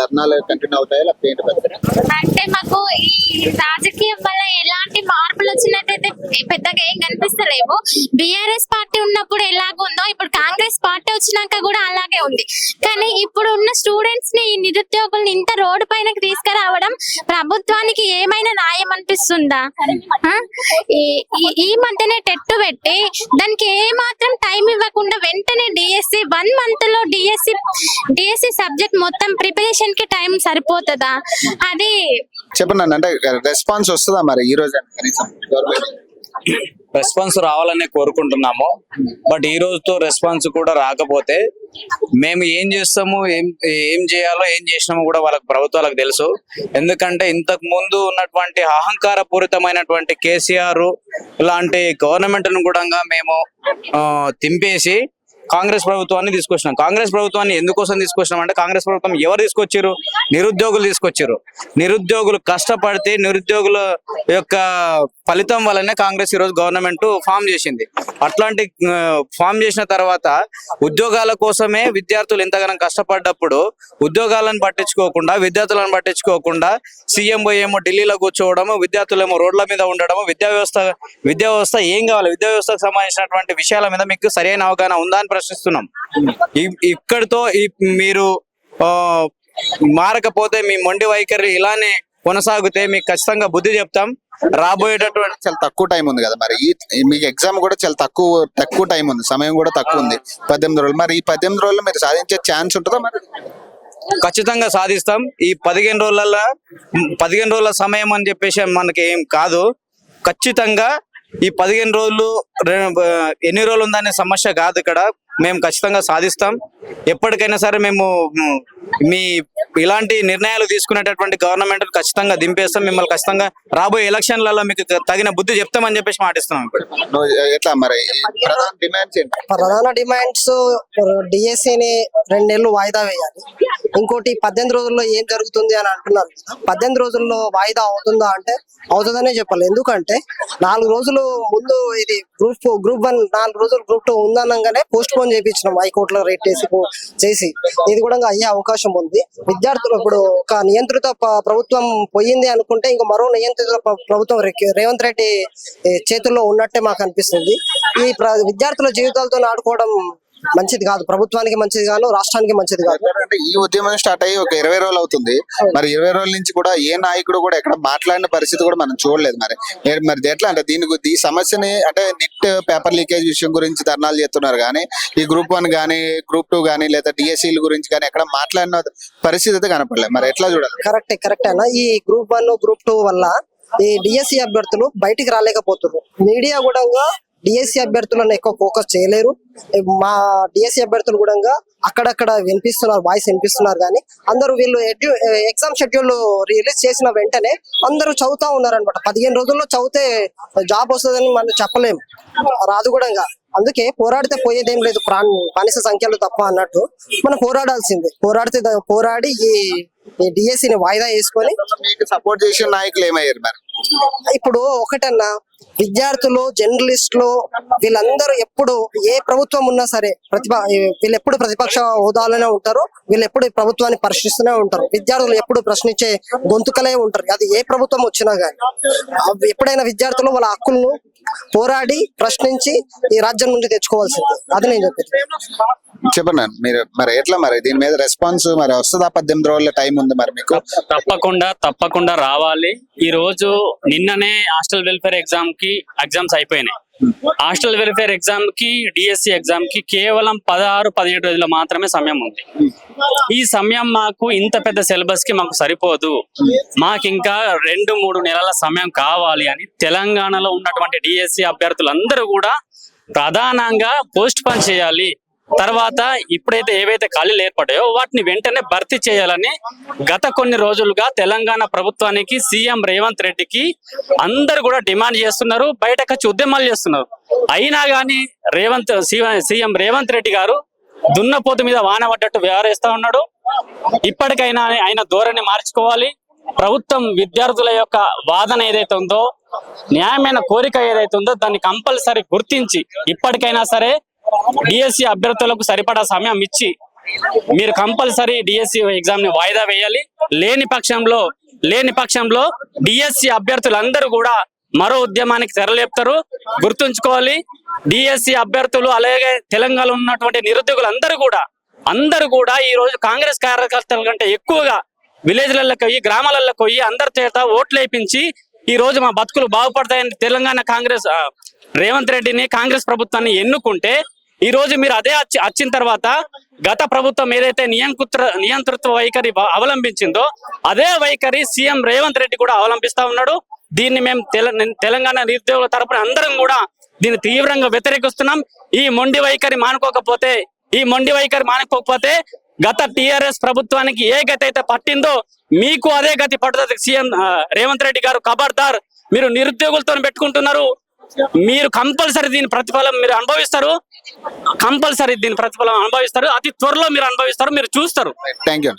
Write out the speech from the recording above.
ధర్నాలు కంటిన్యూ అవుతాయి లేకపోతే ఏంటి పరిస్థితి? అంటే మాకు ఈ రాజకీయం వల్ల ఎలాంటి మార్పులు వచ్చినట్టయితే పెద్దగా ఏం కనిపిస్తలేవు. బిఆర్ఎస్ పార్టీ ఉన్నప్పుడు ఎలాగుందో ఇప్పుడు కాంగ్రెస్ పార్టీ వచ్చినాక కూడా అలాగే ఉంది. కానీ ఇప్పుడు ఉన్న స్టూడెంట్స్ ని, ఈ నిరుద్యోగుల్ని ఇంత రోడ్డు పైనకి తీసుకురావడం ప్రభుత్వానికి ఏమైనా న్యాయం అనిపిస్తుందా? ఈ మధ్యనే టెట్టు పెట్టి దానికి ఏ మాత్రం టైం ఇవ్వకుండా వెంటనే డిఎస్సి 1 month లో డిఎస్సి సబ్జెక్ట్ మొత్తం ప్రిపరేషన్ కి టైం సరిపోతుందా? అది చెప్పండి. అంటే రెస్పాన్స్ వస్తుందా మరి ఈ రోజు కనీసం గవర్నమెంట్? రెస్పాన్స్ రావాలనే కోరుకుంటున్నాము. బట్ ఈ రోజుతో రెస్పాన్స్ కూడా రాకపోతే మేము ఏం చేస్తాము, ఏం చేయాలో, ఏం చేసినామో కూడా ప్రభుత్వాలకు తెలుసు. ఎందుకంటే ఇంతకు ముందు ఉన్నటువంటి అహంకార పూరితమైనటువంటి కేసీఆర్ ఇలాంటి గవర్నమెంట్ ను కూడా మేము తింపేసి కాంగ్రెస్ ప్రభుత్వాన్ని తీసుకొచ్చినాం. కాంగ్రెస్ ప్రభుత్వాన్ని ఎందుకోసం తీసుకొచ్చినాం అంటే, కాంగ్రెస్ ప్రభుత్వం ఎవరు తీసుకొచ్చారు? నిరుద్యోగులు తీసుకొచ్చారు. నిరుద్యోగులు కష్టపడితే నిరుద్యోగుల యొక్క ఫలితం వల్లనే కాంగ్రెస్ ఈరోజు గవర్నమెంట్ ఫామ్ చేసింది. అట్లాంటి ఫామ్ చేసిన తర్వాత ఉద్యోగాల కోసమే విద్యార్థులు ఇంతగానం కష్టపడ్డప్పుడు ఉద్యోగాలను పట్టించుకోకుండా, విద్యార్థులను పట్టించుకోకుండా సీఎం ఏమో ఢిల్లీలో కూర్చోవడము, విద్యార్థులేమో రోడ్ల మీద ఉండడము. విద్యా వ్యవస్థ ఏం కావాలి? విద్యా వ్యవస్థకు సంబంధించినటువంటి విషయాల మీద మీకు సరైన అవగాహన ఉందా అని ప్రశ్నిస్తున్నాం. ఇక్కడితో మీరు మారకపోతే, మీ మొండి వైఖరి ఇలానే కొనసాగితే మీకు ఖచ్చితంగా బుద్ధి చెప్తాం. రాబోయేటటువంటి చాలా తక్కువ టైం ఉంది కదా మరి, మీకు ఎగ్జామ్ కూడా చాలా తక్కువ టైం ఉంది, సమయం కూడా తక్కువ ఉంది, 18 రోజులు. మరి ఈ 18 రోజుల్లో మీరు సాధించే ఛాన్స్ ఉంటుందా మరి? ఖచ్చితంగా సాధిస్తాం. ఈ 15 రోజుల సమయం అని చెప్పేసి మనకి ఏం కాదు. ఖచ్చితంగా ఈ 15 రోజులు ఎన్ని రోజులు ఉందనే సమస్య కాదు ఇక్కడ. మేము ఖచ్చితంగా సాధిస్తాం. ఎప్పటికైనా సరే మేము మీ ఇలాంటి నిర్ణయాలు తీసుకునేటటువంటి గవర్నమెంట్ ఖచ్చితంగా దింపేస్తాం. మిమ్మల్ని ఖచ్చితంగా రాబోయే ఎలక్షన్లలో మీకు తగిన బుద్ధి చెప్తామని చెప్పేసి మాటిస్తున్నాం. ఎట్లా మరి ప్రధాన డిమాండ్స్ ఏంటి? ప్రధాన డిమాండ్స్ డిఎస్సిని 2 నెలలు వాయిదా వేయాలి. ఇంకోటి 18 రోజుల్లో ఏం జరుగుతుంది అని అంటున్నారు. 18 రోజుల్లో వాయిదా అవుతుందా అంటే అవుతుందనే చెప్పాలి. ఎందుకంటే 4 రోజులు ముందు ఇది గ్రూప్ 1, 4 రోజులు గ్రూప్ 2 ఉందనగానే పోస్ట్ పోన్ చేయించినాం హైకోర్టులో రేట్ చేసి. ఇది కూడా అయ్యే అవకాశం ఉంది. విద్యార్థులు ఇప్పుడు ఒక నియంత్రిత ప్రభుత్వం పోయింది అనుకుంటే ఇంకో మరో నియంత్రిత ప్రభుత్వం రేవంత్ రెడ్డి చేతుల్లో ఉన్నట్టే మాకు అనిపిస్తుంది. ఈ విద్యార్థుల జీవితాలతో ఆడుకోవడం మంచిది కాదు, ప్రభుత్వానికి మంచిది కాదు, రాష్ట్రానికి మంచిది కాదు. అంటే ఈ ఉద్యమం స్టార్ట్ అయ్యి ఒక 20 రోజులు అవుతుంది. మరి 20 రోజుల నుంచి కూడా ఏ నాయకుడు కూడా ఎక్కడ మాట్లాడిన పరిస్థితి కూడా మనం చూడలేదు. మరి ఎట్లా అంటే ఈ సమస్యని అంటే నిట్ పేపర్ లీకేజ్ విషయం గురించి ధర్నాలు చేస్తున్నారు, కానీ ఈ గ్రూప్ 1 కానీ గ్రూప్ 2 కానీ లేదా డిఎస్సీల గురించి కానీ ఎక్కడ మాట్లాడిన పరిస్థితి అయితే కనపడలేదు. మరి ఎట్లా చూడాలి? కరెక్ట్ అన్న. ఈ గ్రూప్ 1 గ్రూప్ 2 వల్ల ఈ డిఎస్సీ అభ్యర్థులు బయటికి రాలేకపోతున్నారు. మీడియా కూడా డిఎస్సీ అభ్యర్థులను ఎక్కువ ఫోకస్ చేయలేరు. మా డిఎస్సీ అభ్యర్థులు కూడా అక్కడక్కడ వాయిస్ వినిపిస్తున్నారు. కానీ అందరూ వీళ్ళు ఎగ్జామ్ షెడ్యూల్ రిలీజ్ చేసిన వెంటనే అందరూ చదువుతా ఉన్నారు అనమాట. 15 రోజుల్లో చదివితే జాబ్ వస్తుందని మనం చెప్పలేము, రాదు కూడా. అందుకే పోరాడితే పోయేదేం లేదు, బానిస సంఖ్యలు తప్ప అన్నట్టు మనం పోరాడాల్సిందే. పోరాడి ఈ డిఎస్సిని వాయిదా వేసుకొని మీకు సపోర్ట్ చేసిన నాయకులు ఏమయ్యారు మరి? ఇప్పుడు ఒకటన్నా, విద్యార్థులు, జర్నలిస్టులు వీళ్ళందరూ ఎప్పుడు ఏ ప్రభుత్వం ఉన్నా సరే వీళ్ళు ఎప్పుడు ప్రతిపక్ష హోదాలోనే ఉంటారు. వీళ్ళు ఎప్పుడు ప్రభుత్వాన్ని ప్రశ్నిస్తూనే ఉంటారు. విద్యార్థులు ఎప్పుడు ప్రశ్నించే గొంతుకలే ఉంటారు. అది ఏ ప్రభుత్వం వచ్చినా గానీ ఎప్పుడైనా విద్యార్థులు వాళ్ళ హక్కులను పోరాడి ప్రశ్నించి ఈ రాజ్యం నుండి తెచ్చుకోవాల్సింది. అది నేను చెప్పేది. చెప్పండి మీరు మరి ఎట్లా మరి దీని మీద రెస్పాన్స్ మరి వస్తుందా? 18 రోజుల టైం ఉంది మరి మీకు. తప్పకుండా రావాలి. ఈ రోజు నిన్ననే హాస్టల్ వెల్ఫేర్ ఎగ్జామ్స్ అయిపోయినాయి. హాస్టల్ వెల్ఫేర్ ఎగ్జామ్ కి, డిఎస్సి ఎగ్జామ్ కి కేవలం 16-17 రోజులు మాత్రమే సమయం ఉంది. ఈ సమయం మాకు ఇంత పెద్ద సిలబస్ కి మాకు సరిపోదు. మాకు ఇంకా 2-3 నెలల సమయం కావాలి అని తెలంగాణలో ఉన్నటువంటి డిఎస్సి అభ్యర్థులందరూ కూడా ప్రధానంగా పోస్ట్ పోన్ చేయాలి. తర్వాత ఇప్పుడైతే ఏవైతే ఖాళీలు ఏర్పడాయో వాటిని వెంటనే భర్తీ చేయాలని గత కొన్ని రోజులుగా తెలంగాణ ప్రభుత్వానికి, సీఎం రేవంత్ రెడ్డికి అందరు కూడా డిమాండ్ చేస్తున్నారు. బయటకు వచ్చి ఉద్యమాలు చేస్తున్నారు. అయినా కానీ సీఎం రేవంత్ రెడ్డి గారు దున్నపోతు మీద వాన పడ్డట్టు వ్యవహరిస్తా ఉన్నాడు. ఇప్పటికైనా ఆయన ధోరణి మార్చుకోవాలి. ప్రభుత్వం విద్యార్థుల యొక్క వాదన ఏదైతే ఉందో, న్యాయమైన కోరిక ఏదైతే ఉందో దాన్ని కంపల్సరీ గుర్తించి ఇప్పటికైనా సరే డిఎస్సి అభ్యర్థులకు సరిపడా సమయం ఇచ్చి మీరు కంపల్సరీ డిఎస్సి ఎగ్జామ్ ని వాయిదా వేయాలి. లేని పక్షంలో డిఎస్సి అభ్యర్థులందరూ కూడా మరో ఉద్యమానికి తెరలేపుతారు. గుర్తుంచుకోవాలి, డిఎస్సి అభ్యర్థులు అలాగే తెలంగాణలో ఉన్నటువంటి నిరుద్యోగులు అందరూ కూడా ఈ రోజు కాంగ్రెస్ కార్యకర్తల కంటే ఎక్కువగా విలేజ్లకు పోయి గ్రామాలకు పోయి అందరి చేత ఓట్లు వేయించి ఈ రోజు మా బతుకులు బాగుపడతాయని తెలంగాణ కాంగ్రెస్ రేవంత్ రెడ్డిని కాంగ్రెస్ ప్రభుత్వాన్ని ఎన్నుకుంటే ఈ రోజు మీరు అదే వచ్చిన తర్వాత గత ప్రభుత్వం ఏదైతే నియంతృత్వ వైఖరి అవలంబించిందో అదే వైఖరి సీఎం రేవంత్ రెడ్డి కూడా అవలంబిస్తా ఉన్నాడు. దీన్ని మేము తెలంగాణ నిరుద్యోగుల తరపున అందరం కూడా దీన్ని తీవ్రంగా వ్యతిరేకిస్తున్నాం. ఈ మొండి వైఖరి మానుకోకపోతే గత టిఆర్ఎస్ ప్రభుత్వానికి ఏ గతి అయితే పట్టిందో మీకు అదే గతి పడుతుంది. సీఎం రేవంత్ రెడ్డి గారు ఖబర్దార్, మీరు నిరుద్యోగులతో పెట్టుకుంటున్నారు. మీరు కంపల్సరీ దీని ప్రతిఫలం మీరు అనుభవిస్తారు. అతి త్వరలో మీరు అనుభవిస్తారు, మీరు చూస్తారు. Thank you.